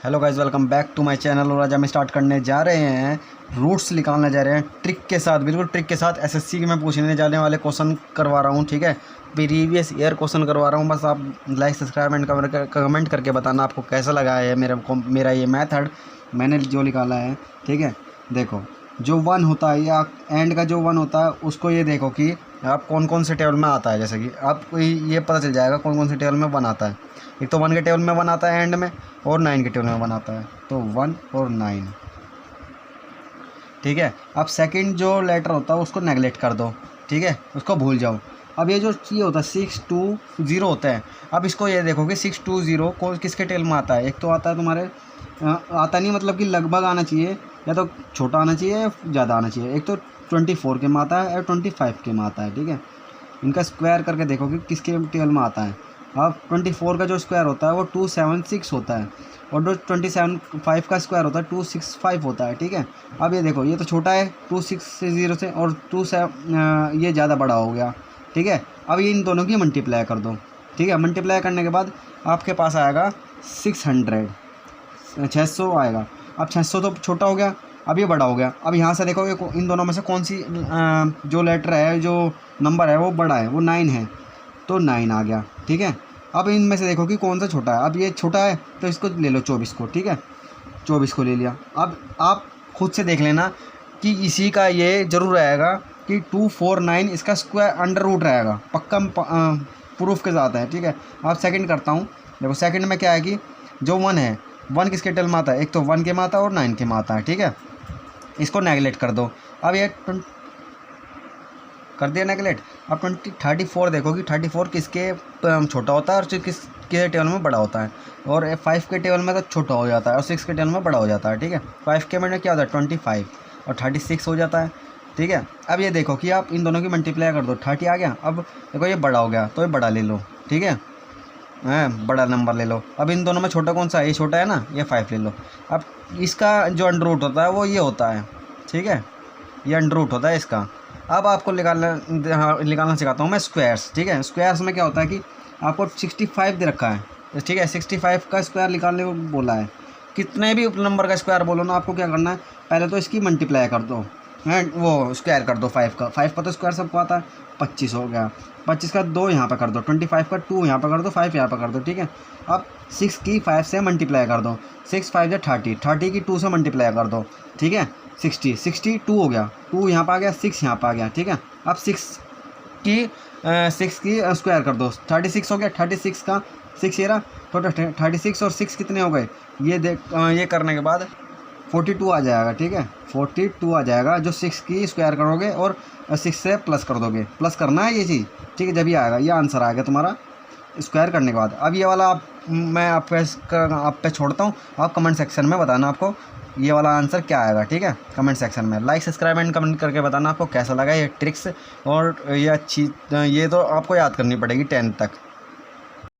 Hello guys, welcome back to my channel. और आज हम स्टार्ट करने जा रहे हैं, रूट्स निकालने जा रहे हैं ट्रिक के साथ, बिल्कुल ट्रिक के साथ। एसएससी के मैं पूछने जाने वाले क्वेश्चन करवा रहा हूँ, ठीक है। प्रीवियस ईयर क्वेश्चन करवा रहा हूँ। बस आप लाइक सब्सक्राइब एंड कमेंट करके बताना आपको कैसा लगा है मेरा ये मेथड मैंने जो निकाला है, ठीक है। देखो, जो वन होता है या एंड का जो वन होता है उसको ये देखो कि आप कौन कौन से टेबल में आता है। जैसे कि आपको ये पता चल जाएगा कौन कौन से टेबल में वन आता है। एक तो 1 के टेबल में 1 आता है एंड में, और 9 के टेबल में 1 आता है। तो 1 और 9, ठीक है। अब सेकंड जो लेटर होता है उसको नेगलेक्ट कर दो, ठीक है, उसको भूल जाओ। अब ये जो ये होता है 620 होता है। अब इसको ये देखो कि 620 को किसके टेबल में आता है। एक तो आता है तुम्हारे आता नहीं, मतलब कि लगभग आना चाहिए, या तो छोटा आना चाहिए या ज़्यादा आना चाहिए। एक तो 24 के में आता है और 25 के में आता है, ठीक है। इनका स्क्वायर करके देखो कि किसके टेबल में आता है। अब 24 का जो स्क्वायर होता है वो 276 होता है, और जो 25 का स्क्वायर होता है 265 होता है, ठीक है। अब ये देखो, ये तो छोटा है 260 से, और ये ज़्यादा बड़ा हो गया, ठीक है। अब ये इन दोनों की मल्टीप्लाई कर दो, ठीक है। मल्टीप्लाई करने के बाद आपके पास आएगा 600 आएगा। अब 600 तो छोटा हो गया, अब ये बड़ा हो गया। अब यहाँ से देखोगे इन दोनों में से कौन सी जो लेटर है, जो नंबर है वो बड़ा है, वो 9 है, तो 9 आ गया, ठीक है। अब इनमें से देखो कि कौन सा छोटा है। अब ये छोटा है तो इसको ले लो 24 को, ठीक है। 24 को ले लिया। अब आप खुद से देख लेना कि इसी का ये ज़रूर रहेगा कि 249 इसका स्क्वायर अंडर रूट रहेगा, पक्का प्रूफ के साथ है, ठीक है। अब सेकंड करता हूँ। देखो सेकंड में क्या है कि जो 1 है, 1 किसके टेबल में आता है। एक तो 1 के में आता है और 9 के में आता है, ठीक है। इसको नेगलेक्ट कर दो। अब ये कर दिया नेगलेक्ट। अब 34 देखो कि 34 किसके छोटा होता है और किसके टेबल में बड़ा होता है। और 5 के टेबल में तो छोटा हो जाता है और 6 के टेबल में बड़ा हो जाता है, ठीक है। 5 के में क्या होता है 25 और 36 हो जाता है, ठीक है। अब ये देखो कि आप इन दोनों की मल्टीप्लाई कर दो, 30 आ गया। अब देखो ये बड़ा हो गया तो ये बड़ा ले लो, ठीक है, बड़ा नंबर ले लो। अब इन दोनों में छोटा कौन सा है, ये छोटा है ना, ये 5 ले लो। अब इसका जो अंडर रूट होता है वो ये होता है, ठीक है, ये अंडर रूट होता है इसका। अब आपको निकालना सिखाता हूँ मैं स्क्वायर्स, ठीक है। स्क्वायर्स में क्या होता है कि आपको 65 दे रखा है, ठीक है। 65 का स्क्वायर निकालने को बोला है। कितने भी नंबर का स्क्वायर बोलो ना, आपको क्या करना है, पहले तो इसकी मल्टीप्लाई कर दो, है वो स्क्वायर कर दो 5 का। 5 का तो स्क्वायर सबको आता है, 25 हो गया। 25 का 2 यहाँ पर कर दो, 25 का 2 यहाँ पर कर दो, 5 यहाँ पर कर दो, ठीक है। अब 6 की 5 से मल्टीप्लाई कर दो, 6 5 30, 30 की 2 से मल्टीप्लाई कर दो, ठीक है। 62 हो गया, 2 यहाँ पर आ गया, 6 यहाँ पर आ गया, ठीक है। अब 6 की स्क्वायर कर दो, 36 हो गया। 36 का 6 ये रहा, तो 36 और 6 कितने हो गए, ये करने के बाद 42 आ जाएगा, ठीक है। 42 आ जाएगा, जो 6 की स्क्वायर करोगे और 6 से प्लस कर दोगे, प्लस करना है ये चीज़, ठीक है। जब ये आएगा, ये आंसर आएगा तुम्हारा स्क्वायर करने के बाद। अब ये वाला मैं आप पे छोड़ता हूँ, आप कमेंट सेक्शन में बताना आपको ये वाला आंसर क्या आएगा, ठीक है। कमेंट सेक्शन में लाइक सब्सक्राइब एंड कमेंट करके बताना आपको कैसा लगा ये ट्रिक्स। और ये तो आपको याद करनी पड़ेगी 10th तक।